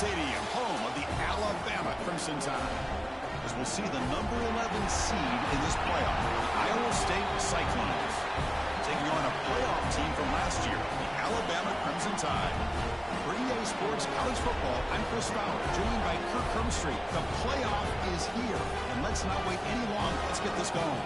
Stadium, home of the Alabama Crimson Tide. As we'll see the number 11 seed in this playoff, the Iowa State Cyclones, taking on a playoff team from last year, the Alabama Crimson Tide. For EA Sports College Football, I'm Chris Fowler, joined by Kirk Hermstreet. The playoff is here, and let's not wait any longer. Let's get this going.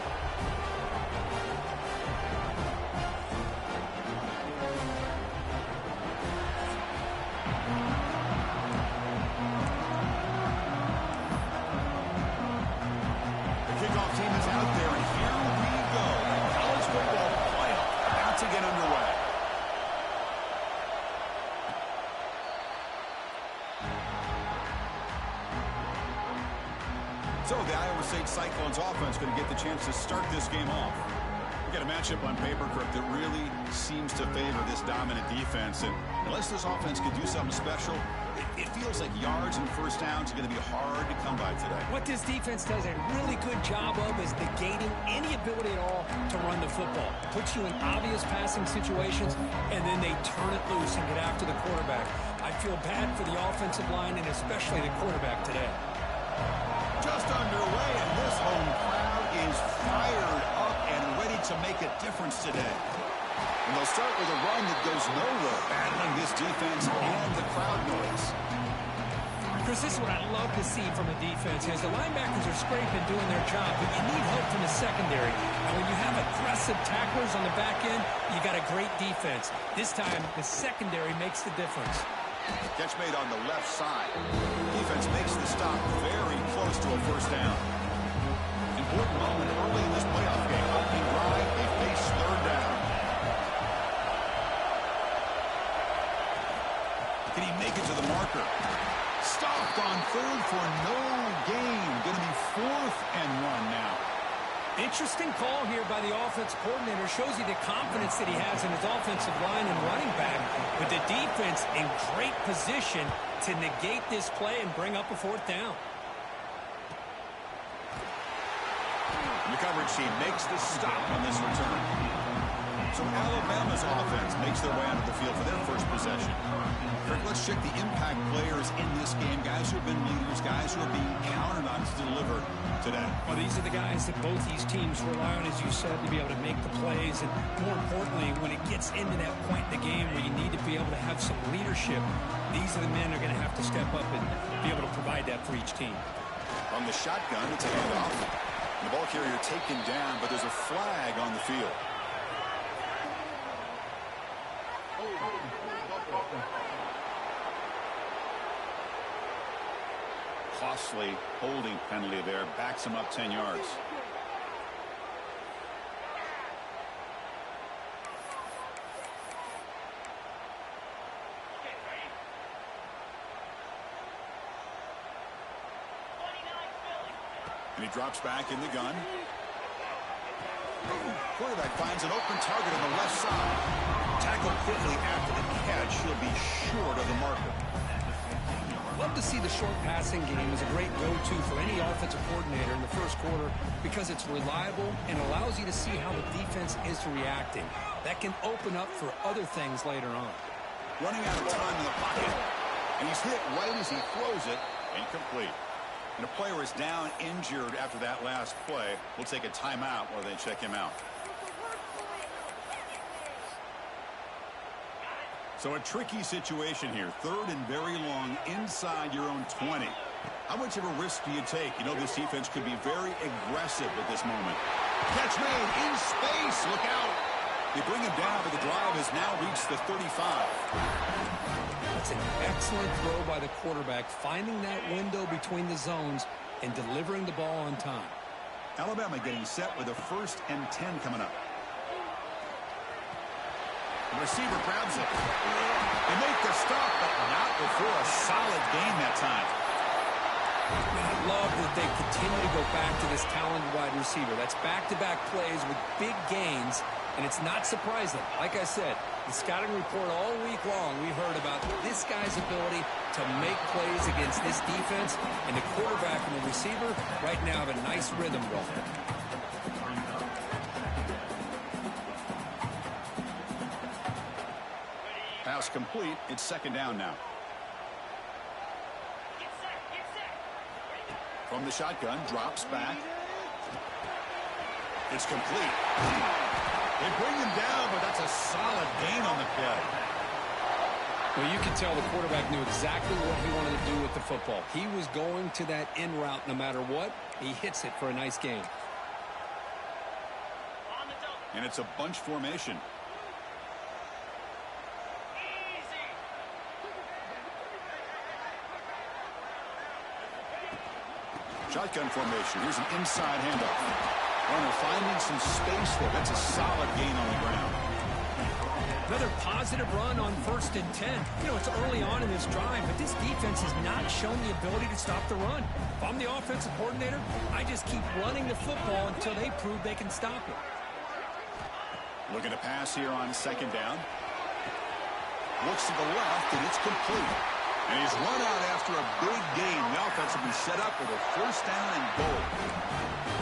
So the Iowa State Cyclones offense going to get the chance to start this game off. We got a matchup on paper, Kirk, that really seems to favor this dominant defense. And unless this offense can do something special, it feels like yards and first downs are going to be hard to come by today. What this defense does a really good job of is negating any ability at all to run the football. Puts you in obvious passing situations, and then they turn it loose and get after the quarterback. I feel bad for the offensive line and especially the quarterback today. Just underway, and this home crowd is fired up and ready to make a difference today. And they'll start with a run that goes nowhere, battling this defense and the crowd noise. Chris, this is what I love to see from a defense is the linebackers are scraping, doing their job, but you need help from the secondary. And when you have aggressive tacklers on the back end, you got a great defense. This time, the secondary makes the difference. Catch made on the left side. Defense makes the stop very close to a first down. Important moment early in this playoff game. Opening drive, they face third down. Can he make it to the marker? Stopped on third for no gain. Going to be 4th and 1 now. Interesting call here by the offensive coordinator. Shows you the confidence that he has in his offensive line and running back. But the defense in great position to negate this play and bring up a 4th down. The coverage team makes the stop on this return. So Alabama's offense makes their way onto the field for their first possession. Kirk, let's check the impact players in this game. Guys who have been leaders, guys who are being counted on to deliver today. Well, these are the guys that both these teams rely on, as you said, to be able to make the plays. And more importantly, when it gets into that point in the game where you need to be able to have some leadership, these are the men who are going to have to step up and be able to provide that for each team. On the shotgun, it's a handoff. The ball carrier taken down, but there's a flag on the field. Costly holding penalty there. Backs him up 10 yards. And he drops back in the gun. Quarterback finds an open target on the left side. Tackled quickly after the catch. He'll be short of the marker. Love to see the short passing game as a great go-to for any offensive coordinator in the first quarter because it's reliable and allows you to see how the defense is reacting. That can open up for other things later on. Running out of time in the pocket. And he's hit right as he throws it. Incomplete. And a player is down injured after that last play. We'll take a timeout while they check him out. So a tricky situation here. 3rd and very long inside your own 20. How much of a risk do you take? You know, this defense could be very aggressive at this moment. Catch made in space. Look out. They bring him down, but the drive has now reached the 35. That's an excellent throw by the quarterback, finding that window between the zones and delivering the ball on time. Alabama getting set with a 1st and 10 coming up. The receiver grabs it. They make the stop, but not before a solid gain that time. I love that they continue to go back to this talented wide receiver. That's back-to-back plays with big gains, and it's not surprising. Like I said, the scouting report all week long, we heard about this guy's ability to make plays against this defense, and the quarterback and the receiver right now have a nice rhythm going. Pass complete. It's 2nd down now. From the shotgun, drops back. It's complete. They bring him down, but that's a solid gain on the play. Well, you can tell the quarterback knew exactly what he wanted to do with the football. He was going to that in route no matter what. He hits it for a nice gain. And it's a bunch formation. Shotgun formation. Here's an inside handoff. Runner finding some space there. That's a solid gain on the ground. Another positive run on 1st and 10. You know, it's early on in this drive, but this defense has not shown the ability to stop the run. If I'm the offensive coordinator, I just keep running the football until they prove they can stop it. Looking to pass here on 2nd down. Looks to the left, and it's complete. And he's run out after a big gain. The offense will be set up with a 1st down and goal.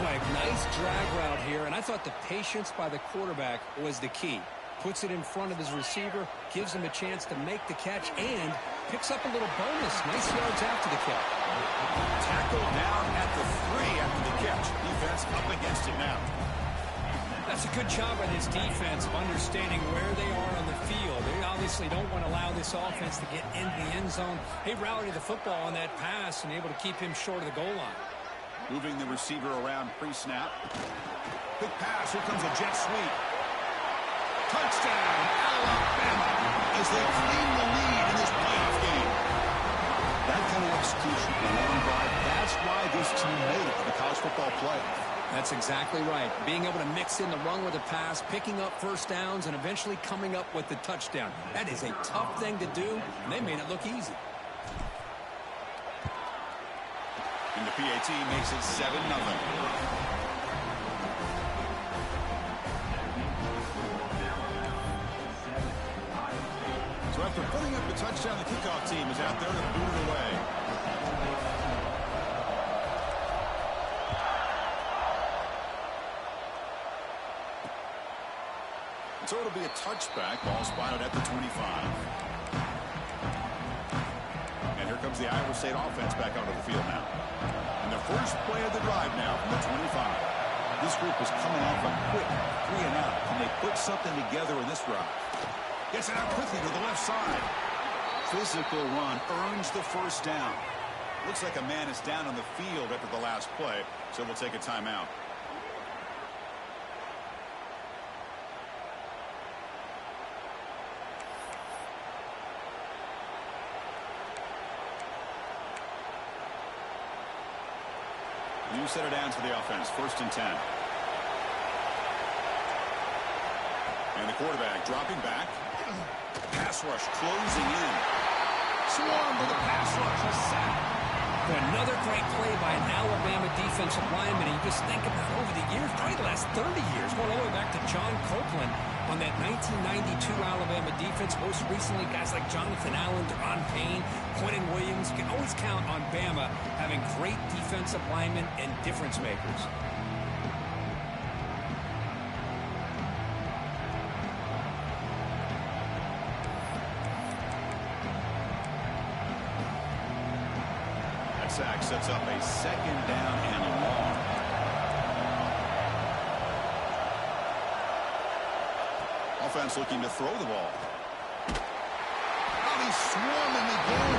Boy, nice drag route here, and I thought the patience by the quarterback was the key. Puts it in front of his receiver, gives him a chance to make the catch, and picks up a little bonus. Nice yards after the catch. Tackled down at the 3 after the catch. Defense up against it now. That's a good job by this defense of understanding where they are on the field. They obviously don't want to allow this offense to get into the end zone. They rallied the football on that pass and able to keep him short of the goal line. Moving the receiver around pre-snap. Quick pass. Here comes a jet sweep. Touchdown, Alabama, as they claim the lead in this playoff game. That kind of execution, the long drive, that's why this team made it to the college football playoff. That's exactly right. Being able to mix in the run with a pass, picking up 1st downs, and eventually coming up with the touchdown. That is a tough thing to do, and they made it look easy. And the PAT makes it 7-0. So after putting up the touchdown, the kickoff team is out there to boot it away. So it'll be a touchback. Ball spotted at the 25. And here comes the Iowa State offense back onto the field now. And the first play of the drive now from the 25. This group is coming off a quick 3-and-out. Can they put something together in this drive? Gets it out quickly to the left side. Physical run earns the 1st down. Looks like a man is down on the field after the last play, so we'll take a timeout. You set it down to the offense. 1st and 10. And the quarterback dropping back. Pass rush closing in. Swarm with a pass rush. A sack. Another great play by an Alabama defensive lineman. And you just think about over the years, probably the last 30 years, going all the way back to John Copeland on that 1992 Alabama defense. Most recently, guys like Jonathan Allen, Deron Payne, Quentin Williams. You can always count on Bama having great defensive linemen and difference makers. Sack sets up a 2nd down and long. Offense looking to throw the ball. Oh, he's swarming again.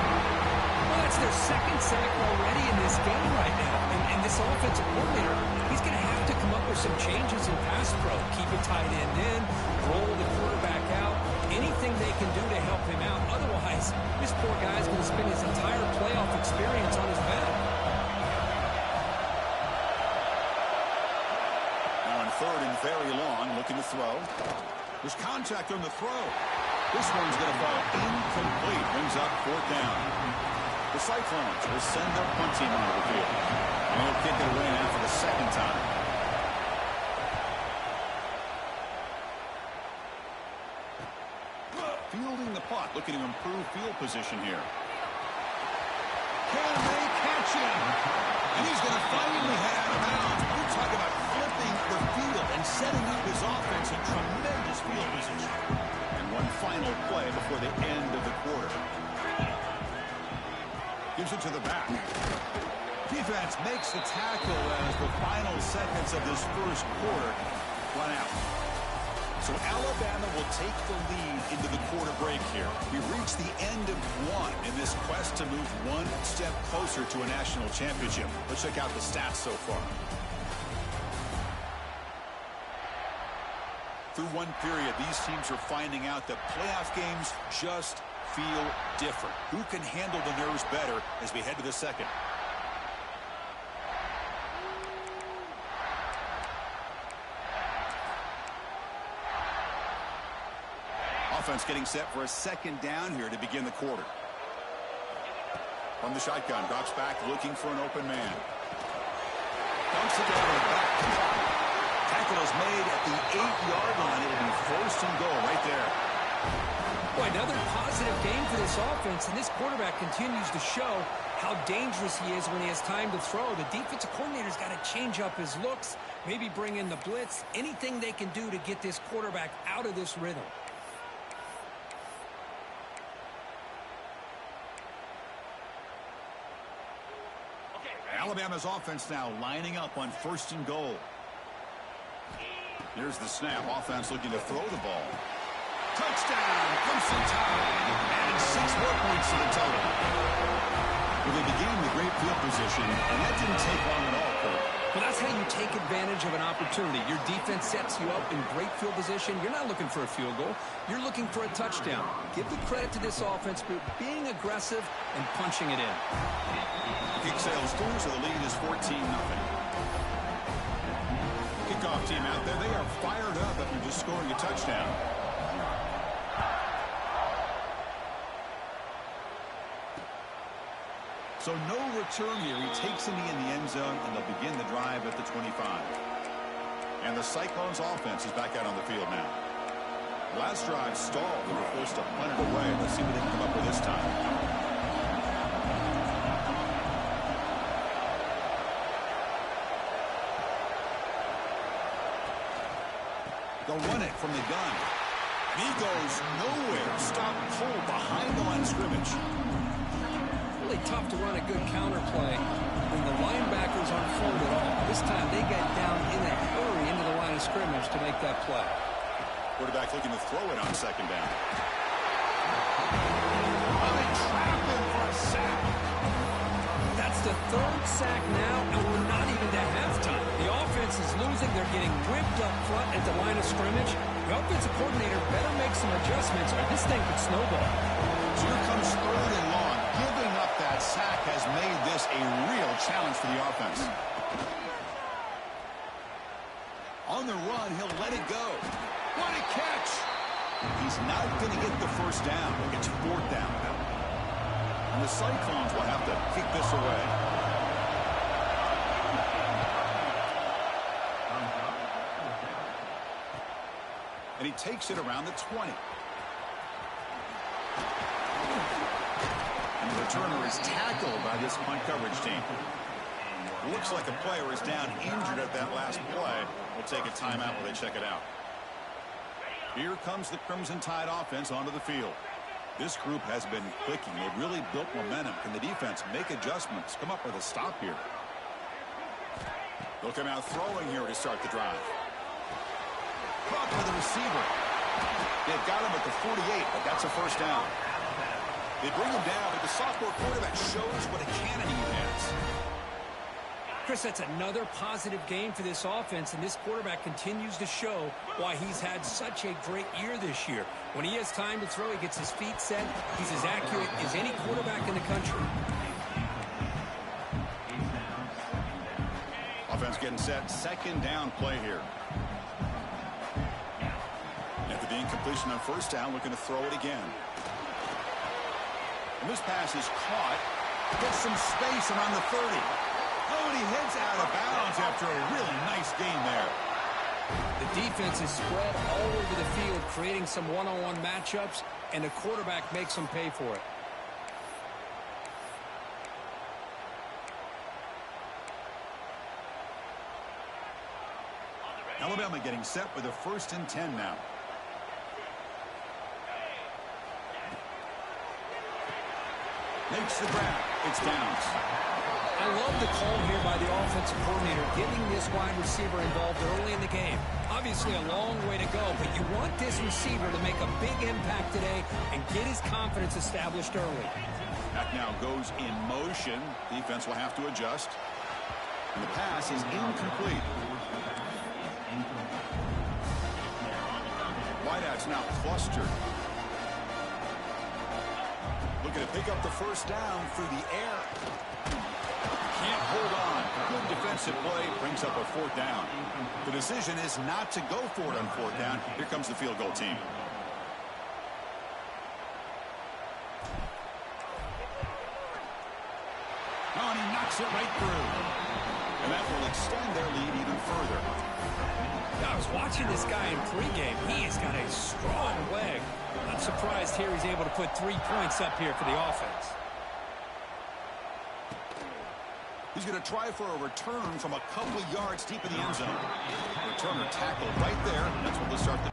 Well, that's their 2nd sack already in this game right now. And this offensive coordinator, he's going to have to come up with some changes in pass pro. Keep a tight end in, roll the quarterback out, anything they can do to help him out. Otherwise, this poor guy's going to spend his entire playoff experience on his back. Now on 3rd and very long, looking to throw. There's contact on the throw. This one's going to fall incomplete. Brings up 4th down. The Cyclones will send their punt team onto the field. And he'll kick it away now for the 2nd time. Fielding the punt, looking to improve field position here. Can they catch him? And he's going to finally head out of bounds. We're talking about flipping the field and setting up his offense in tremendous field position. And one final play before the end of the quarter. Gives it to the back. Defense makes the tackle as the final seconds of this first quarter run out. So Alabama will take the lead into the quarter break here. We reach the end of one in this quest to move one step closer to a national championship. Let's check out the stats so far. Through one period, these teams are finding out that playoff games just feel different. Who can handle the nerves better as we head to the second? Offense getting set for a second down here to begin the quarter. From the shotgun, drops back looking for an open man. Dumps it down back. Tackle is made at the 8-yard line. It'll be first and goal right there. Boy, another positive game for this offense, and this quarterback continues to show how dangerous he is when he has time to throw. The defensive coordinator's got to change up his looks, maybe bring in the blitz, anything they can do to get this quarterback out of this rhythm. Alabama's offense now lining up on first and goal. Here's the snap. Offense looking to throw the ball. Touchdown, Crimson Tide. And 6 more points to the total. Well, they began with great field position, and that didn't take long at all, Kurt. Well, that's how you take advantage of an opportunity. Your defense sets you up in great field position. You're not looking for a field goal. You're looking for a touchdown. Give the credit to this offense for being aggressive and punching it in. Kick sails through, so the lead is 14-0. Kickoff team out there. They are fired up after just scoring a touchdown. So no return here. He takes a knee in the end zone, and they'll begin the drive at the 25. And the Cyclones offense is back out on the field now. Last drive stalled. They were forced to punt it away. Let's see what they can come up with this time. They'll run it from the gun. And he goes nowhere. Stop pull behind the line of scrimmage. Really tough to run a good counter play when the linebackers aren't forward at all. This time they got down in a hurry into the line of scrimmage to make that play. Quarterback looking to throw it on second down. Oh, they trapped him for a sack. That's the third sack now, and we're not even to halftime. The offense is losing. They're getting whipped up front at the line of scrimmage. The offensive coordinator better make some adjustments or this thing could snowball. So here comes third and long. Giving up that sack has made this a real challenge for the offense. On the run, he'll let it go. What a catch! He's not going to get the first down. It's fourth down now. And the Cyclones will have to kick this away. And he takes it around the 20. And the returner is tackled by this punt coverage team. Looks like a player is down injured at that last play. We'll take a timeout while they check it out. Here comes the Crimson Tide offense onto the field. This group has been clicking. They've really built momentum. Can the defense make adjustments? Come up with a stop here. They'll come out throwing here to start the drive. Caught by the receiver. They've got him at the 48, but that's a first down. They bring him down, but the sophomore quarterback shows what a cannon he has. Chris, that's another positive game for this offense, and this quarterback continues to show why he's had such a great year this year. When he has time to throw, he gets his feet set. He's as accurate as any quarterback in the country. Offense getting set. Second down play here. After the incompletion on first down, looking to throw it again. And this pass is caught. Gets some space around the 30. Oh, and he heads out of bounds after a really nice game there. The defense is spread all over the field, creating some one-on-one matchups, and the quarterback makes them pay for it. Alabama getting set with a 1st and 10 now. Makes the grab. It's Downs. I love the call here by the offensive coordinator, getting this wide receiver involved early in the game. Obviously a long way to go, but you want this receiver to make a big impact today and get his confidence established early. Back now goes in motion. Defense will have to adjust. And the pass is incomplete. Wideouts now clustered. Looking to pick up the first down through the air. Can't hold on. Good defensive play brings up a fourth down. The decision is not to go for it on fourth down. Here comes the field goal team. Oh, and he knocks it right through. And that will extend their lead even further. I was watching this guy in pregame. He has got a strong leg. I'm surprised here he's able to put 3 points up here for the offense. He's going to try for a return from a couple of yards deep in the end zone. Returner tackled right there. That's what will start the...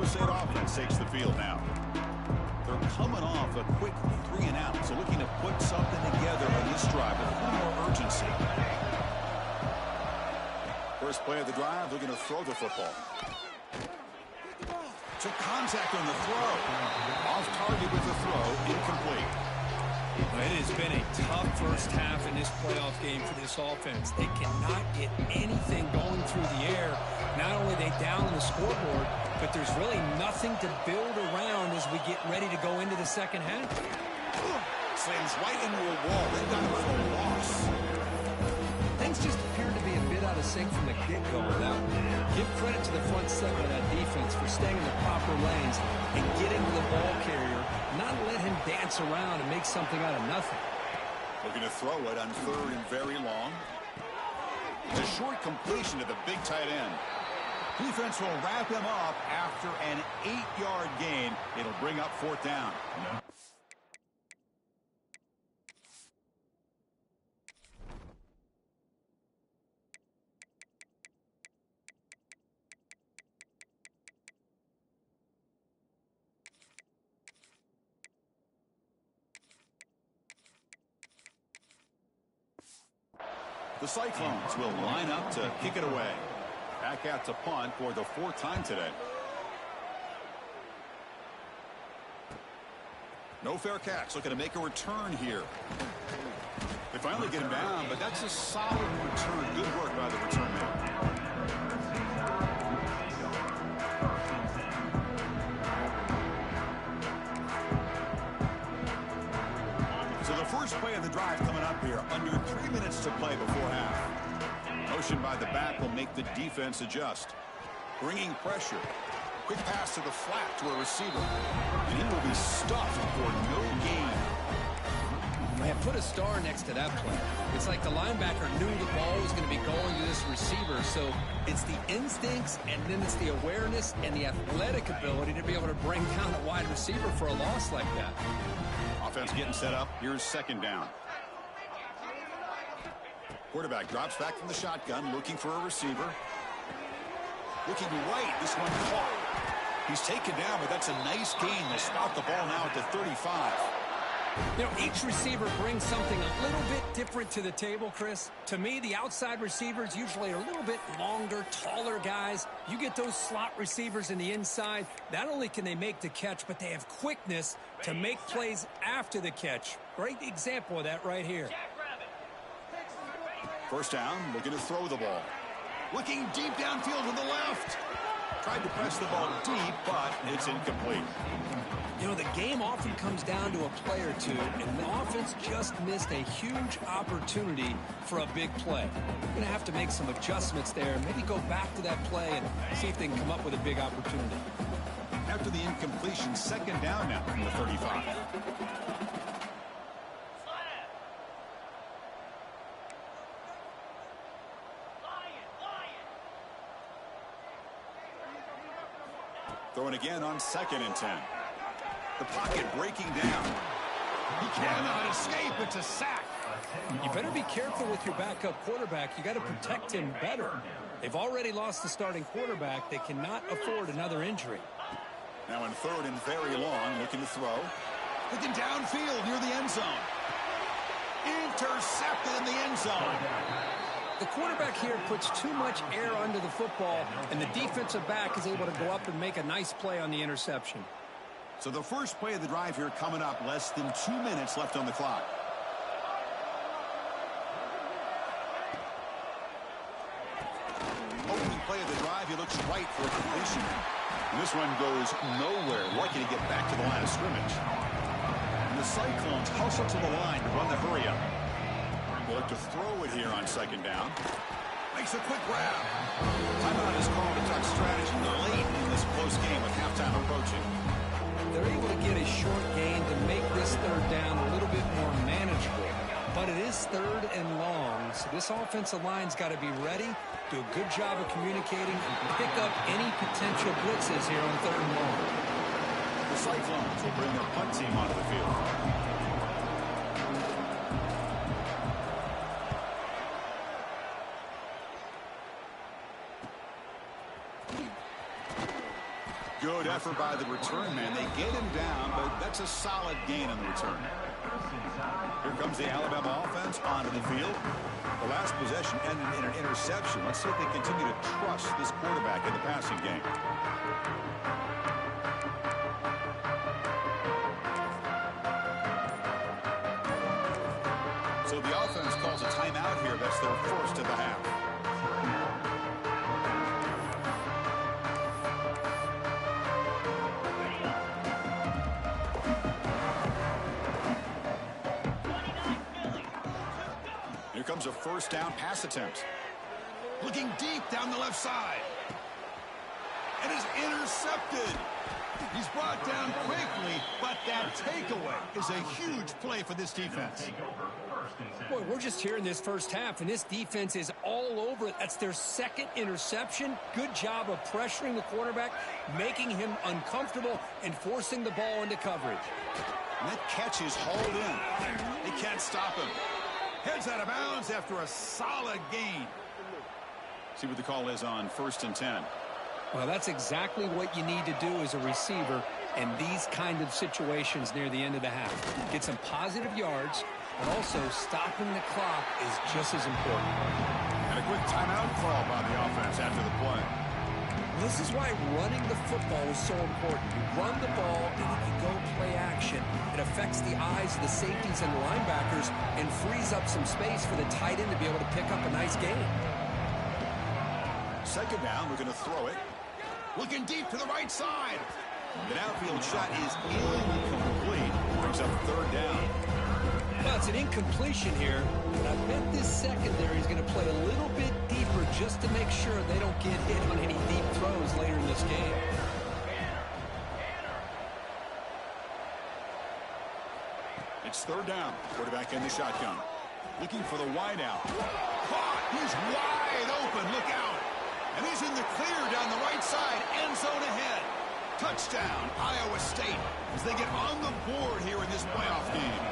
State offense takes the field now. They're coming off a quick 3 and out, so looking to put something together on this drive with a little more urgency. First play of the drive, looking to throw the football. Took contact on the throw. Off target with the throw, incomplete. It has been a tough first half in this playoff game for this offense. They cannot get anything going through the air. Not only are they down on the scoreboard, but there's really nothing to build around as we get ready to go into the second half. Slams right into a wall. They've got him for a loss. Things just appeared to be a bit out of sync from the get-go with that one. Give credit to the front seven of that defense for staying in the proper lanes and getting to the ball carrier, not let him dance around and make something out of nothing. Looking to throw it on 3rd and very long. It's a short completion to the big tight end. Defense will wrap him up after an 8-yard gain. It'll bring up 4th down. The Cyclones will line up to kick it away. Back out to punt for the 4th time today. No fair catch. Looking to make a return here. They finally get him down, but that's a solid return. Good work by the return man. So the first play of the drive coming up here. Under 3 minutes to play before half. Motion by the back will make the defense adjust. Bringing pressure. Quick pass to the flat to a receiver. And he will be stuffed for no gain. Man, put a star next to that play. It's like the linebacker knew the ball was going to be going to this receiver. So it's the instincts, and then it's the awareness and the athletic ability to be able to bring down a wide receiver for a loss like that. Offense getting set up. Here's 2nd down. Quarterback drops back from the shotgun, looking for a receiver. Looking right, this one caught. He's taken down, but that's a nice gain. They'll spot the ball now at the 35. You know, each receiver brings something a little bit different to the table, Chris. To me, the outside receivers usually are a little bit longer, taller guys. You get those slot receivers in the inside, not only can they make the catch, but they have quickness to make plays after the catch. Great example of that right here. First down, looking to throw the ball. Looking deep downfield to the left. Tried to press the ball deep, but it's incomplete. You know, the game often comes down to a play or two, and the offense just missed a huge opportunity for a big play. They're going to have to make some adjustments there, maybe go back to that play and see if they can come up with a big opportunity. After the incompletion, second down now from the 35. Throwing again on 2nd and 10. The pocket breaking down. He cannot escape. It's a sack. You better be careful with your backup quarterback. You got to protect him better. They've already lost the starting quarterback. They cannot afford another injury. Now in 3rd and very long, looking to throw. Looking downfield near the end zone. Intercepted in the end zone. The quarterback here puts too much air under the football, and the defensive back is able to go up and make a nice play on the interception. So the first play of the drive here coming up, less than 2 minutes left on the clock. Opening play of the drive, he looks right for a completion. And this one goes nowhere, lucky to get back to the line of scrimmage. And the Cyclones hustle to the line to run the hurry up. They look to throw it here on 2nd down. Makes a quick grab. Timeout is called to talk strategy late in this close game with halftime approaching. They're able to get a short gain to make this 3rd down a little bit more manageable. But it is 3rd and long, so this offensive line's got to be ready, do a good job of communicating, and pick up any potential blitzes here on 3rd and long. The Cyclones will bring their punt team onto the field. Good effort by the return man. They get him down, but that's a solid gain on the return. Here comes the Alabama offense onto the field. The last possession ended in an interception. Let's see if they continue to trust this quarterback in the passing game. So the offense calls a timeout here. That's their first of the half. Here comes a first down pass attempt. Looking deep down the left side. And is intercepted. He's brought down quickly, but that takeaway is a huge play for this defense. Boy, we're just here in this first half, and this defense is all over it. That's their 2nd interception. Good job of pressuring the quarterback, making him uncomfortable, and forcing the ball into coverage. And that catch is hauled in. They can't stop him. Heads out of bounds after a solid gain. See what the call is on 1st and 10. Well, that's exactly what you need to do as a receiver in these kind of situations near the end of the half. Get some positive yards, but also stopping the clock is just as important. And a quick timeout call by the offense after the play. This is why running the football is so important. You run the ball, and if you go play action, it affects the eyes of the safeties and the linebackers and frees up some space for the tight end to be able to pick up a nice gain. 2nd down, we're going to throw it. Looking deep to the right side. An outfield shot is incomplete. Brings up 3rd down. Well, it's an incompletion here, but I bet this secondary is going to play a little bit deeper just to make sure they don't get hit on any deep throws later in this game. It's 3rd down. Quarterback in the shotgun. Looking for the wide out. Caught! He's wide open. Look out! And he's in the clear down the right side. End zone ahead. Touchdown, Iowa State, as they get on the board here in this playoff game.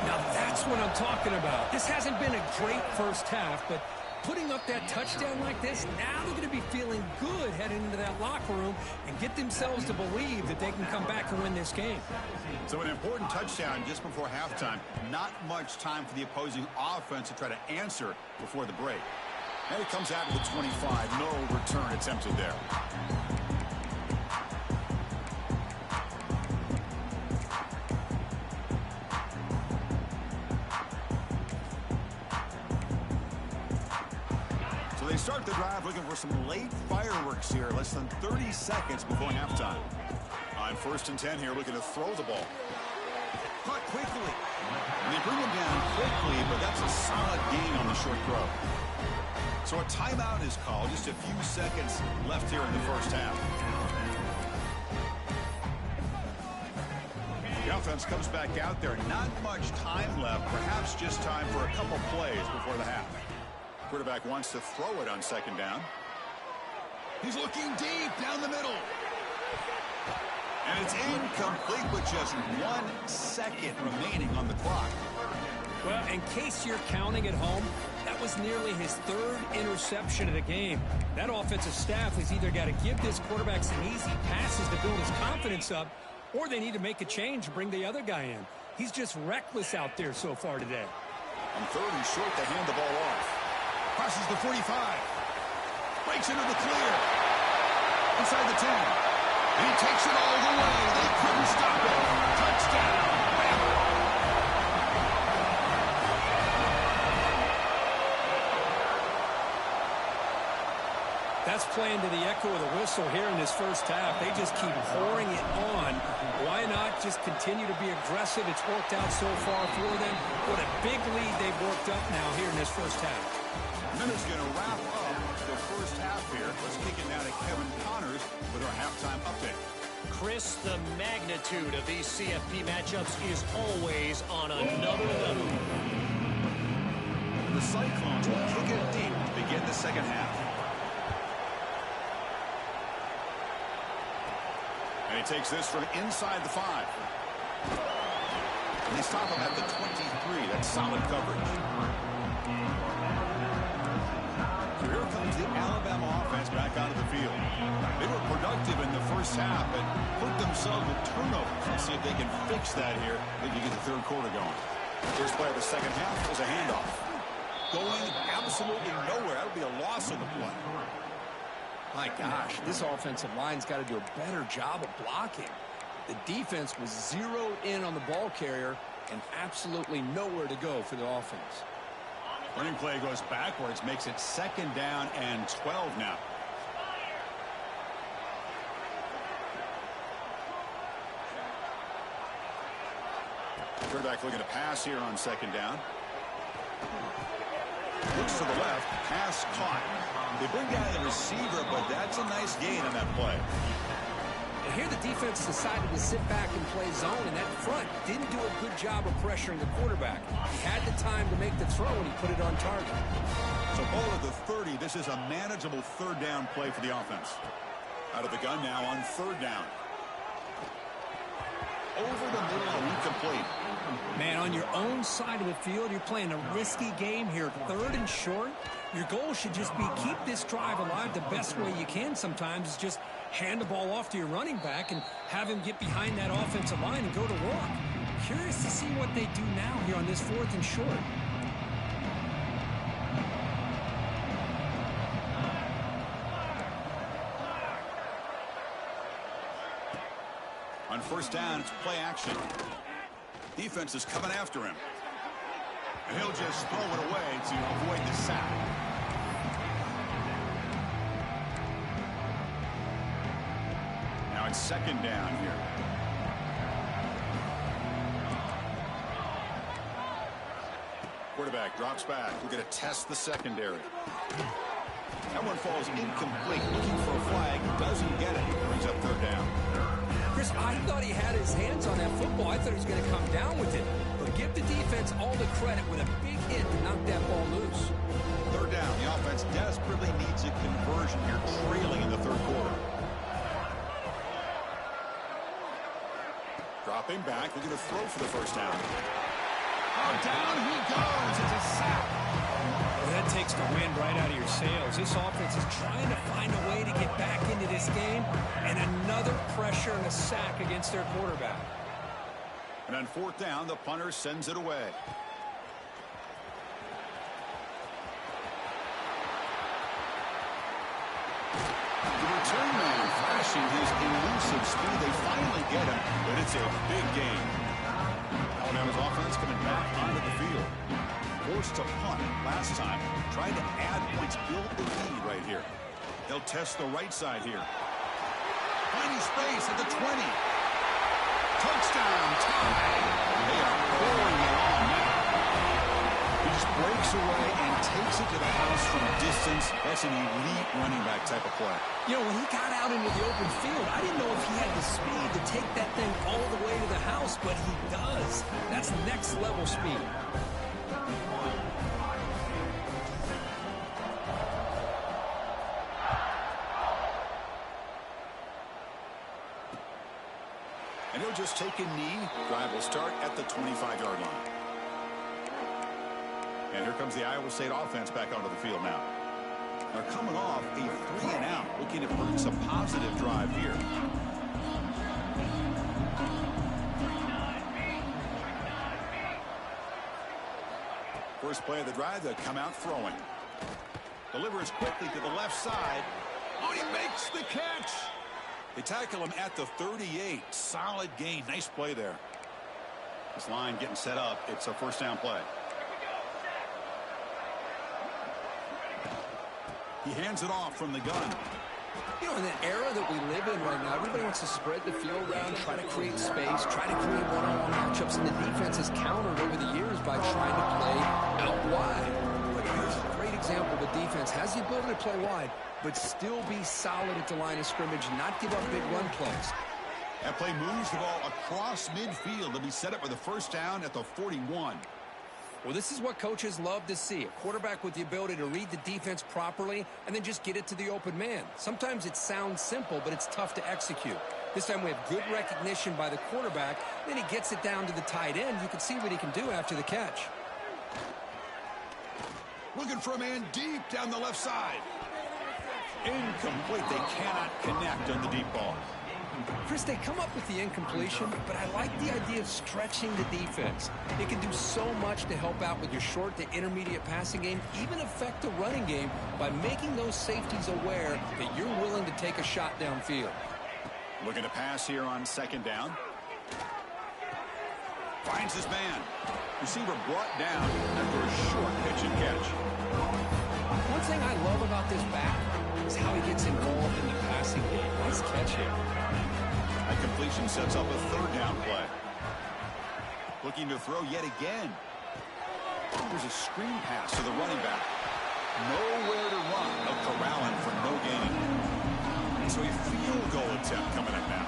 Now that's what I'm talking about. This hasn't been a great first half, but putting up that touchdown like this, now they're going to be feeling good heading into that locker room and get themselves to believe that they can come back and win this game. So an important touchdown just before halftime. Not much time for the opposing offense to try to answer before the break. And it comes out to the 25. No return attempted there. They start the drive looking for some late fireworks here, less than 30 seconds before halftime. On 1st and 10 here, looking to throw the ball. Caught quickly. And they bring him down quickly, but that's a solid gain on the short throw. So a timeout is called. Just a few seconds left here in the first half. The offense comes back out there. Not much time left. Perhaps just time for a couple plays before the half. Quarterback wants to throw it on 2nd down. He's looking deep down the middle. And it's incomplete with just 1 second remaining on the clock. Well, in case you're counting at home, that was nearly his 3rd interception of the game. That offensive staff has either got to give this quarterback some easy passes to build his confidence up, or they need to make a change to bring the other guy in. He's just reckless out there so far today. On 3rd and short, they hand the ball off. Crosses the 45. Breaks into the clear. Inside the 10. And he takes it all the way. They couldn't stop it. Touchdown. Bama. That's playing to the echo of the whistle here in this first half. They just keep pouring it on. Why not just continue to be aggressive? It's worked out so far for them. What a big lead they've worked up now here in this first half. Minute's going to wrap up the first half here. Let's kick it now to Kevin Connors with our halftime update. Chris, the magnitude of these CFP matchups is always on another level. The Cyclones will kick it deep to begin the second half. And he takes this from inside the 5. And they stop him at the 23. That's solid coverage. So here comes the Alabama offense back out of the field. They were productive in the first half, but put themselves with turnovers. Let's see if they can fix that here. They can get the 3rd quarter going. First play of the second half was a handoff. Going absolutely nowhere. That would be a loss on the play. My gosh, this offensive line's got to do a better job of blocking. The defense was zeroed in on the ball carrier and absolutely nowhere to go for the offense. Running play goes backwards, makes it 2nd down and 12 now. Quarterback looking to pass here on 2nd down. Looks to the left, pass caught. They bring down the receiver, but that's a nice gain on that play. And here the defense decided to sit back and play zone, and that front didn't do a good job of pressuring the quarterback. He had the time to make the throw, and he put it on target. So ball at the 30. This is a manageable 3rd down play for the offense. Out of the gun now on 3rd down. Over the middle and incomplete. Man, on your own side of the field, you're playing a risky game here. 3rd and short. Your goal should just be keep this drive alive the best way you can sometimes is just hand the ball off to your running back and have him get behind that offensive line and go to work. Curious to see what they do now here on this 4th and short. On 1st down, it's play action. Defense is coming after him. And he'll just throw it away to avoid the sack. Now it's 2nd down here. Quarterback drops back. We're going to test the secondary. That one falls incomplete. Looking for a flag. Doesn't get it. Brings up 3rd down. Chris, I thought he had his hands on that football. I thought he was going to come down with it. But give the defense all the credit with a big hit to knock that ball loose. 3rd down. The offense desperately needs a conversion here, trailing in the 3rd quarter. Dropping back. They're going to throw for the 1st down. Oh, down he goes. It's a sack. Well, that takes the wind right out of your sails. This offense is trying to find a way to get back into this game, and another pressure and a sack against their quarterback. And on fourth down, the punter sends it away. The return man flashing his elusive speed. They finally get him, but it's a big gain. Alabama's offense coming back onto the field. Forced to punt last time. Trying to add points, build the lead right here. They'll test the right side here. Finding space at the 20. Touchdown tie. They are pouring it on now. He just breaks away and takes it to the house from distance. That's an elite running back type of play. You know, when he got out into the open field, I didn't know if he had the speed to take that thing all the way to the house, but he does. That's next level speed. And he'll just take a knee. Drive will start at the 25-yard line. And here comes the Iowa State offense back onto the field now. They're coming off a 3-and-out, looking to produce a positive drive here. First play of the drive, they come out throwing. Delivers quickly to the left side. Oh, he makes the catch. They tackle him at the 38. Solid gain. Nice play there. This line getting set up. It's a first down play. He hands it off from the gun. You know, in the era that we live in right now, everybody wants to spread the field around, try to create space, try to create one-on-one matchups, and the defense has countered over the years by trying to play out wide. But here's a great example. The defense has the ability to play wide, but still be solid at the line of scrimmage, not give up big run plays. That play moves the ball across midfield to be set up with a first down at the 41. Well, this is what coaches love to see. A quarterback with the ability to read the defense properly and then just get it to the open man. Sometimes it sounds simple, but it's tough to execute. This time we have good recognition by the quarterback. Then he gets it down to the tight end. You can see what he can do after the catch. Looking for a man deep down the left side. Incomplete. They cannot connect on the deep ball. Chris, they come up with the incompletion, but I like the idea of stretching the defense. It can do so much to help out with your short to intermediate passing game, even affect the running game by making those safeties aware that you're willing to take a shot downfield. Looking to pass here on second down. Finds his man. Receiver brought down after a short pitch and catch. One thing I love about this back is how he gets involved in the passing game. Nice catch here. That completion sets up a third down play. Looking to throw yet again. There's a screen pass to the running back. Nowhere to run. No corralling for no gain. So a field goal attempt coming up now.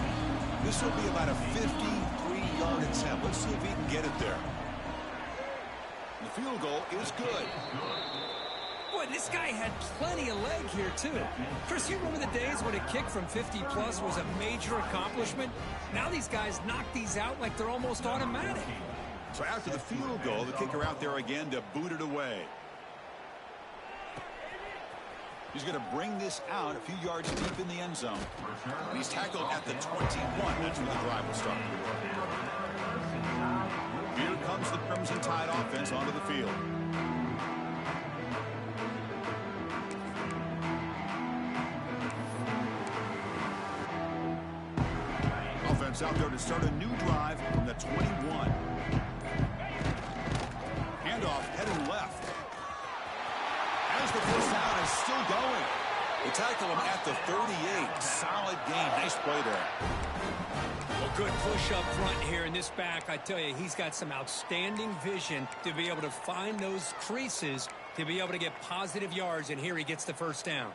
This will be about a 53-yard attempt. Let's see if he can get it there. The field goal is good. Boy, this guy had plenty of leg here, too. Chris, you remember the days when a kick from 50-plus was a major accomplishment? Now these guys knock these out like they're almost automatic. So after the field goal, the kicker out there again to boot it away. He's going to bring this out a few yards deep in the end zone. And he's tackled at the 21. That's where the drive will start. Here comes the Crimson Tide offense onto the field. Offense out there to start a new drive from the 21. Handoff heading left. As the first down is still going. They tackle him at the 38. Solid gain. Nice play there. Well, good push up front here in this back. I tell you, he's got some outstanding vision to be able to find those creases, to be able to get positive yards, and here he gets the first down.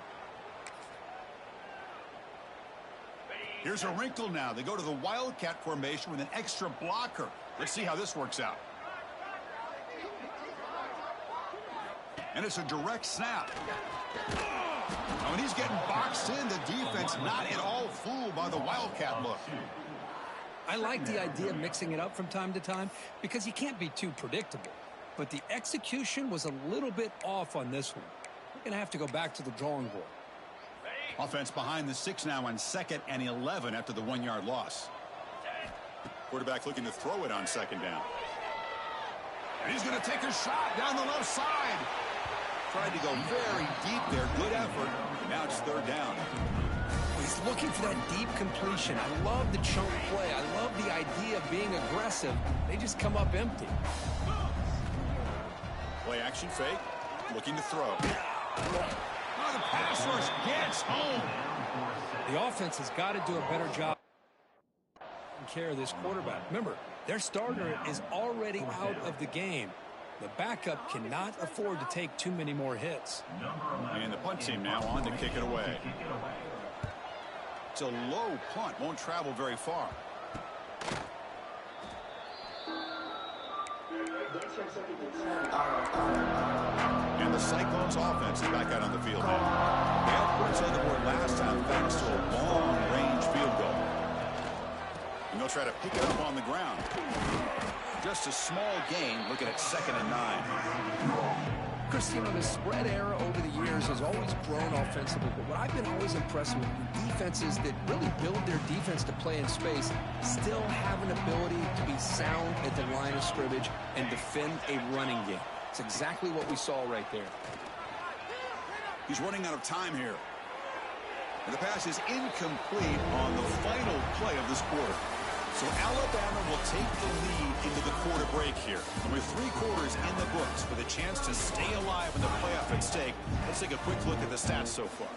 Here's a wrinkle now. They go to the Wildcat formation with an extra blocker. Let's see how this works out. And it's a direct snap. Now, when he's getting boxed in, the defense not at all fooled by the Wildcat look. I like the idea of mixing it up from time to time because you can't be too predictable. But the execution was a little bit off on this one. We're going to have to go back to the drawing board. Offense behind the 6 now on 2nd and 11 after the 1-yard loss. Quarterback looking to throw it on 2nd down. And he's going to take a shot down the left side. Tried to go very deep there. Good effort. Now it's 3rd down. He's looking for that deep completion. I love the chunk play. I love the idea of being aggressive. They just come up empty. Play action fake. Looking to throw. Oh, the pass rush gets home. The offense has got to do a better job taking care of this quarterback. Remember, their starter is already out of the game. The backup cannot afford to take too many more hits. And the punt team now on to kick it away. It's a low punt. Won't travel very far. And the Cyclones offense is back out on the field now. They had points on the board last time thanks to a long-range field goal. And they'll try to pick it up on the ground. Just a small gain, looking at 2nd and 9. Chris, you know, the spread era over the years has always grown offensively, but what I've been always impressed with defenses that really build their defense to play in space still have an ability to be sound at the line of scrimmage and defend a running game. It's exactly what we saw right there. He's running out of time here. And the pass is incomplete on the final play of this quarter. So Alabama will take the lead into the quarter break here. And with 3 quarters in the books with a chance to stay alive in the playoff at stake, let's take a quick look at the stats so far.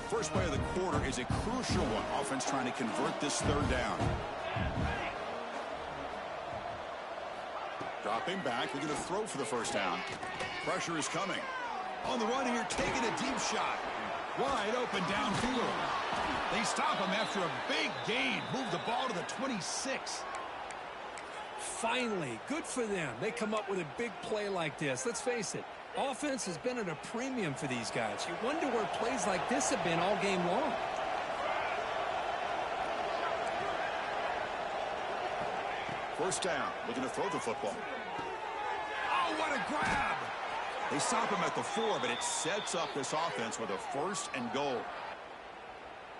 First play of the quarter is a crucial one. Offense trying to convert this 3rd down. Dropping back, looking to throw for the 1st down. Pressure is coming. On the run here, taking a deep shot. Wide open downfield. They stop him after a big gain. Move the ball to the 26. Finally, good for them. They come up with a big play like this. Let's face it, offense has been at a premium for these guys. You wonder where plays like this have been all game long. First down, looking to throw the football. Oh, what a grab! They stop him at the 4, but it sets up this offense with a 1st and goal.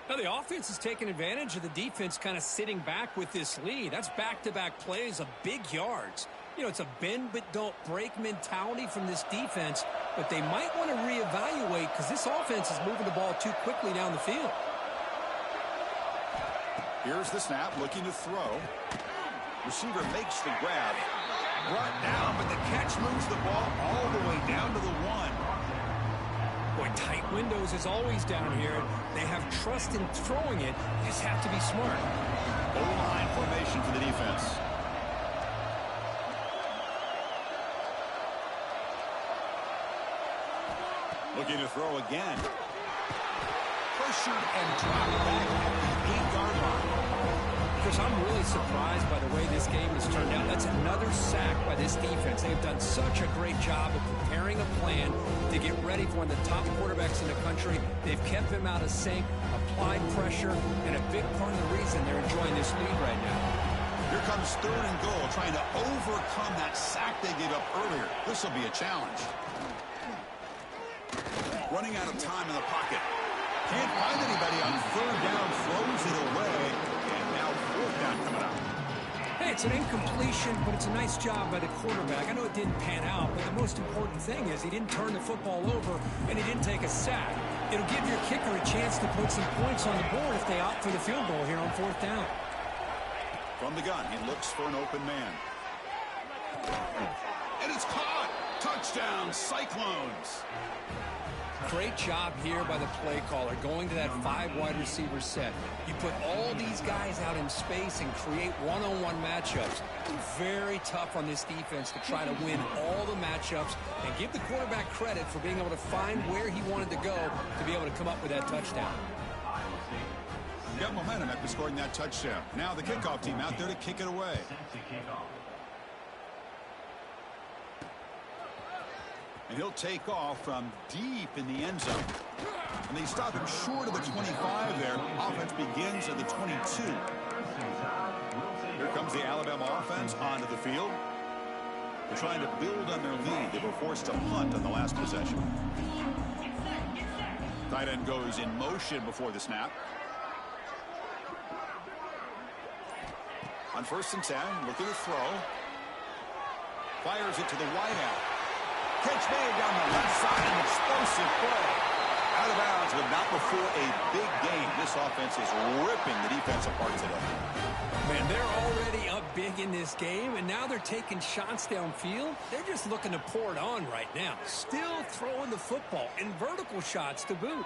Now, the offense is taking advantage of the defense kind of sitting back with this lead. That's back-to-back plays of big yards. You know, it's a bend but don't break mentality from this defense, but they might want to reevaluate because this offense is moving the ball too quickly down the field. Here's the snap, looking to throw. Receiver makes the grab. Brought down, but the catch moves the ball all the way down to the 1. Boy, tight windows is always down here. They have trust in throwing it. They just have to be smart. O-line formation for the defense. Looking to throw again. Pressured and dropped back at the 8-yard line. Chris, I'm really surprised by the way this game has turned out. That's another sack by this defense. They've done such a great job of preparing a plan to get ready for one of the top quarterbacks in the country. They've kept him out of sync, applied pressure, and a big part of the reason they're enjoying this lead right now. Here comes 3rd and goal, trying to overcome that sack they gave up earlier. This will be a challenge. Running out of time in the pocket. Can't find anybody on 3rd down, throws it away. Now 4th down coming up. Hey, it's an incompletion, but it's a nice job by the quarterback. I know it didn't pan out, but the most important thing is he didn't turn the football over and he didn't take a sack. It'll give your kicker a chance to put some points on the board if they opt for the field goal here on 4th down. From the gun, he looks for an open man. And it's caught! Touchdown, Cyclones! Great job here by the play caller, going to that 5 wide receiver set. You put all these guys out in space and create one-on-one matchups. Very tough on this defense to try to win all the matchups and give the quarterback credit for being able to find where he wanted to go to be able to come up with that touchdown. Got momentum after scoring that touchdown. Now the kickoff team out there to kick it away. And he'll take off from deep in the end zone. And they stop him short of the 25 there. Offense begins at the 22. Here comes the Alabama offense onto the field. They're trying to build on their lead. They were forced to punt on the last possession. Tight end goes in motion before the snap. On 1st and 10, looking to throw. Fires it to the wideout. Catch made down the left side, an explosive play. Out of bounds, but not before a big game. This offense is ripping the defense apart today. Man, they're already up big in this game, and now they're taking shots downfield. They're just looking to pour it on right now. Still throwing the football, and vertical shots to boot.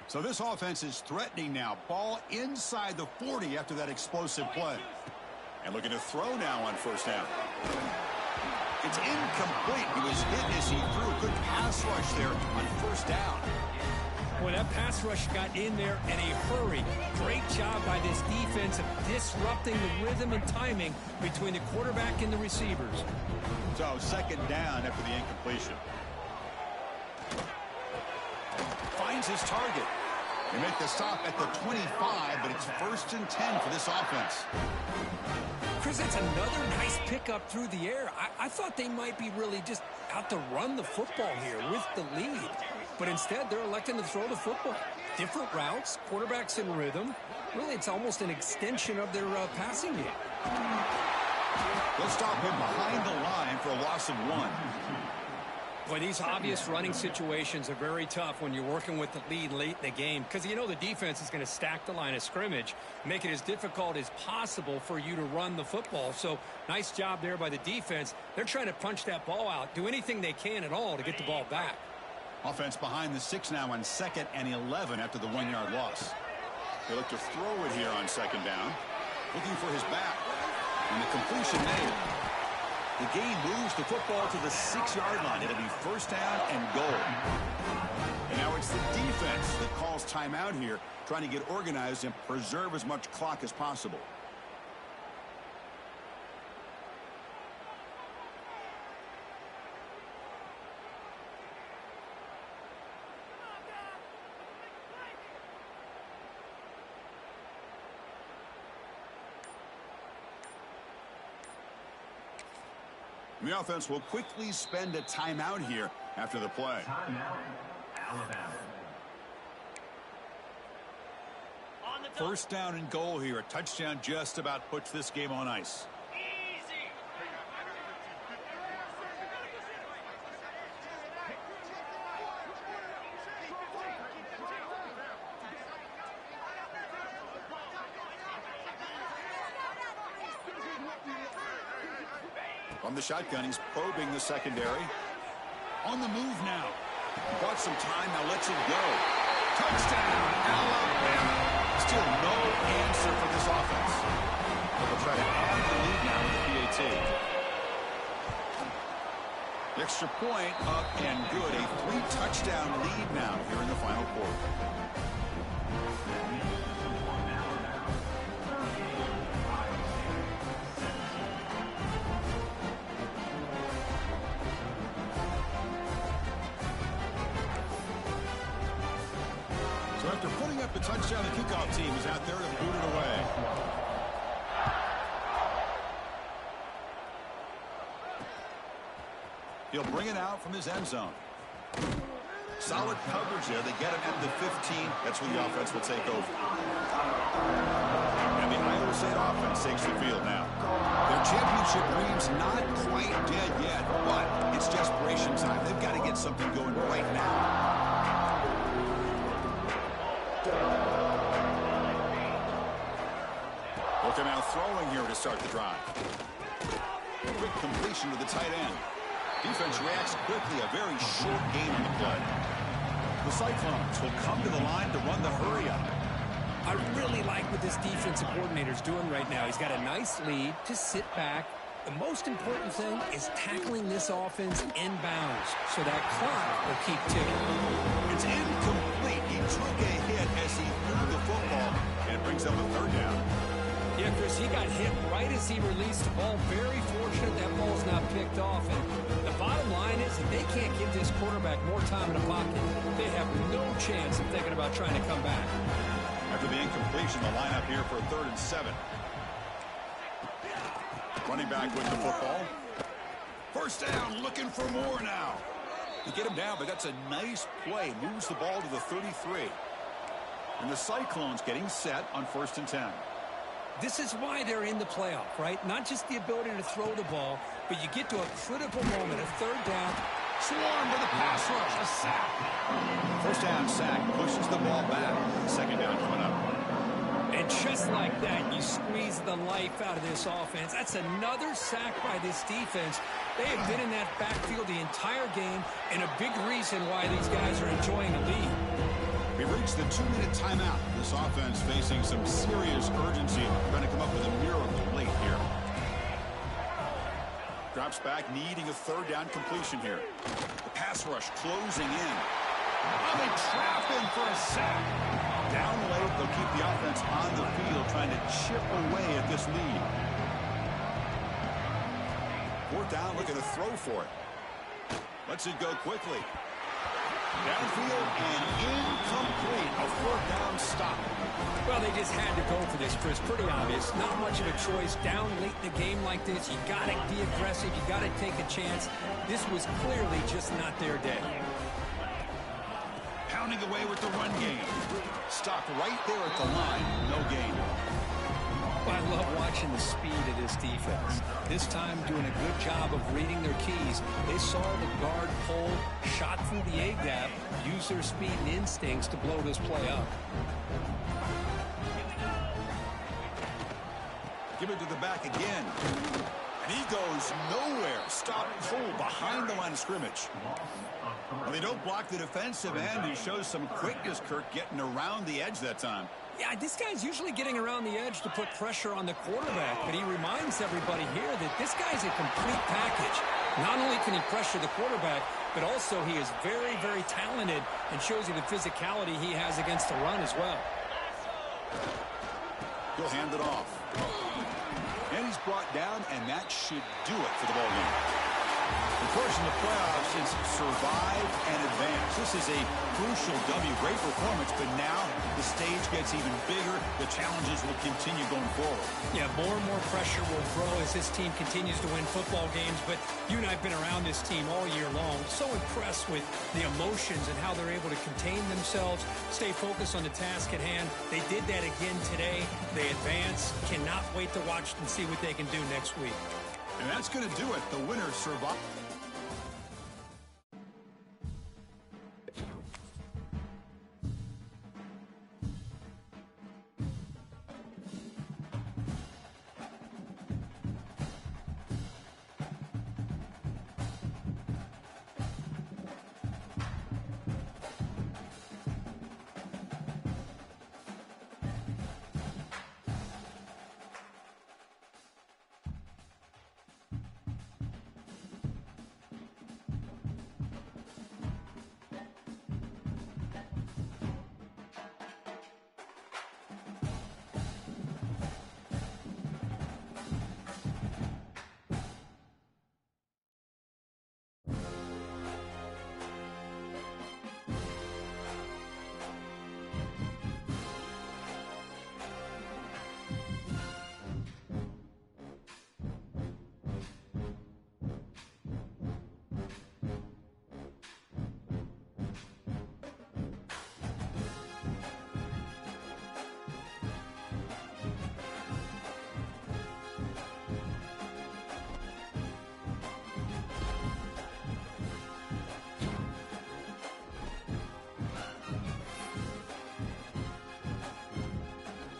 So this offense is threatening now. Ball inside the 40 after that explosive play. And looking to throw now on 1st down. It's incomplete. He was hit as he threw. Good pass rush there on 1st down. Well, that pass rush got in there in a hurry. Great job by this defense of disrupting the rhythm and timing between the quarterback and the receivers. So 2nd down after the incompletion. Finds his target. They make the stop at the 25, but it's 1st and 10 for this offense. Chris, that's another nice pickup through the air. I thought they might be really just out to run the football here with the lead. But instead, they're electing to throw the football. Different routes, quarterbacks in rhythm. Really, it's almost an extension of their passing game. They'll stop him behind the line for a loss of 1. Boy, these obvious running situations are very tough when you're working with the lead late in the game because you know the defense is going to stack the line of scrimmage, make it as difficult as possible for you to run the football. So nice job there by the defense. They're trying to punch that ball out, do anything they can at all to get the ball back. Offense behind the 6 now on 2nd and 11 after the 1-yard loss. They look to throw it here on 2nd down. Looking for his back. And the completion made. The game moves the football to the 6-yard line. It'll be 1st down and goal. And now it's the defense that calls timeout here, trying to get organized and preserve as much clock as possible. The offense will quickly spend a timeout here after the play. Timeout, Alabama. 1st down and goal here. A touchdown just about puts this game on ice. From the shotgun, he's probing the secondary. On the move now. Bought some time, now lets it go. Touchdown, Alabama. Still no answer for this offense. They'll try to add the lead now with the PAT. Extra point up and good. A 3-touchdown lead now here in the final quarter. After putting up the touchdown, the kickoff team is out there to boot it away. He'll bring it out from his end zone. Solid coverage there. They get him at the 15. That's where the offense will take over. And the Iowa State offense takes the field now. Their championship dream's not quite dead yet, but it's desperation time. They've got to get something going right now. Looking now throwing here to start the drive. Quick completion to the tight end. Defense reacts quickly. A very short game on the play. The Cyclones will come to the line to run the hurry up. I really like what this defensive coordinator is doing right now. He's got a nice lead. Just sit back. The most important thing is tackling this offense inbounds so that clock will keep ticking. It's incomplete. He took a hit as he threw the football, and it brings up a third down. Yeah, Chris, he got hit right as he released the ball. Very fortunate that ball's not picked off. And the bottom line is that they can't give this quarterback more time in the pocket. They have no chance of thinking about trying to come back. After the incompletion, the lineup here for 3rd and 7. Running back with the football. First down, looking for more now. You get him down, but that's a nice play. Moves the ball to the 33. And the Cyclones getting set on 1st and 10. This is why they're in the playoff, right? Not just the ability to throw the ball, but you get to a critical moment, a 3rd down. Swarm with a pass rush, a sack. First down sack pushes the ball back. 2nd down coming up. And just like that, you squeeze the life out of this offense. That's another sack by this defense. They have been in that backfield the entire game, and a big reason why these guys are enjoying the lead. We reached the 2-minute timeout. This offense facing some serious urgency, trying to come up with a miracle late here. Drops back, needing a 3rd down completion here. The pass rush closing in. Oh, they trap him for a sack. Down late, they'll keep the offense on the field, trying to chip away at this lead. 4th down, looking to throw for it. Lets it go quickly. Downfield and incomplete. A 4th down stop. Well, they just had to go for this, Chris. Pretty obvious. Not much of a choice. Down late in the game like this, you got to be aggressive. You got to take a chance. This was clearly just not their day. Pounding away with the run game. Stopped right there at the line. No gain. I love watching the speed of this defense. This time doing a good job of reading their keys. They saw the guard pull, shot through the A-gap, use their speed and instincts to blow this play up. Give it to the back again. And he goes nowhere. Stop pull behind the line of scrimmage. Well, they don't block the defensive end. He shows some quickness, Kirk, getting around the edge that time. Yeah, this guy's usually getting around the edge to put pressure on the quarterback, but he reminds everybody here that this guy's a complete package. Not only can he pressure the quarterback, but also he is very, very talented and shows you the physicality he has against the run as well. He'll hand it off. And he's brought down, and that should do it for the ballgame. Of course, in the playoffs, it's survive and advance. This is a crucial W. Great performance, but now the stage gets even bigger. The challenges will continue going forward. Yeah, more and more pressure will grow as this team continues to win football games, but you and I have been around this team all year long. So impressed with the emotions and how they're able to contain themselves, stay focused on the task at hand. They did that again today. They advance. Cannot wait to watch and see what they can do next week. And that's going to do it. The winner survived.